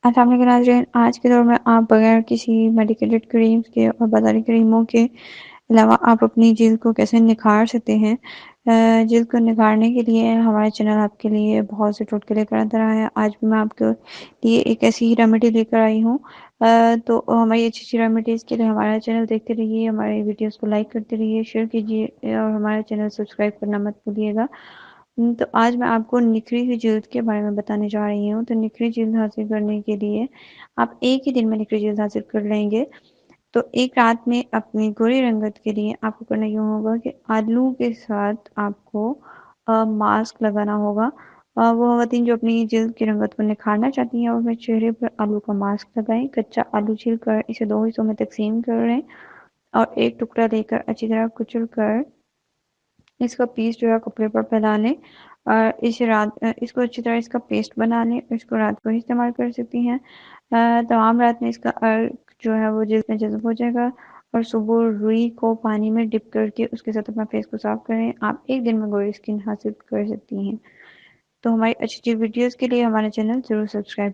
अस्सलाम वालेकुम नाज़रीन, आज के दौर में आप बगैर किसी मेडिकेटेड क्रीम्स के और बाज़ारी क्रीमों के अलावा आप अपनी जल्द को कैसे निखार सकते हैं। जल्द को निखारने के लिए हमारा चैनल आपके लिए बहुत से टोटके लेकर आता रहा है। आज भी मैं आपके लिए एक ऐसी ही रेमेडी लेकर आई हूँ। तो हमारी अच्छी अच्छी रेमेडीज़ के लिए हमारा चैनल देखते रहिए, हमारे वीडियोज़ को लाइक करते रहिए, शेयर कीजिए और हमारा चैनल सब्सक्राइब करना मत भूलिएगा। तो आज मैं आपको निखरी हुई जल्द के बारे में बताने जा रही हूँ। तो निखरी जल्द हासिल करने के लिए आप एक ही दिन में निखरी जल्द हासिल कर लेंगे। तो एक रात में अपनी गोरी रंगत के लिए आपको करना यूँ होगा कि आलू के साथ आपको मास्क लगाना होगा। वो ख़वातीन जो अपनी जल्द की रंगत को निखारना चाहती हैं, वो अपने चेहरे पर आलू का मास्क लगाएँ। कच्चा आलू छीलकर इसे 2 हिस्सों में तक़सीम करें और एक टुकड़ा लेकर अच्छी तरह कुचल कर इसका पीस जो है कपड़े पर फैला लें और इसको अच्छी तरह इसका पेस्ट बना लें। इसको रात को ही इस्तेमाल कर सकती हैं। तमाम रात में इसका अर्क जो है वो जिल्द में जज़्ब हो जाएगा और सुबह रुई को पानी में डिप करके उसके साथ अपना फेस को साफ करें। आप एक दिन में गोरी स्किन हासिल कर सकती हैं। तो हमारी अच्छी अच्छी वीडियोज़ के लिए हमारा चैनल ज़रूर सब्सक्राइब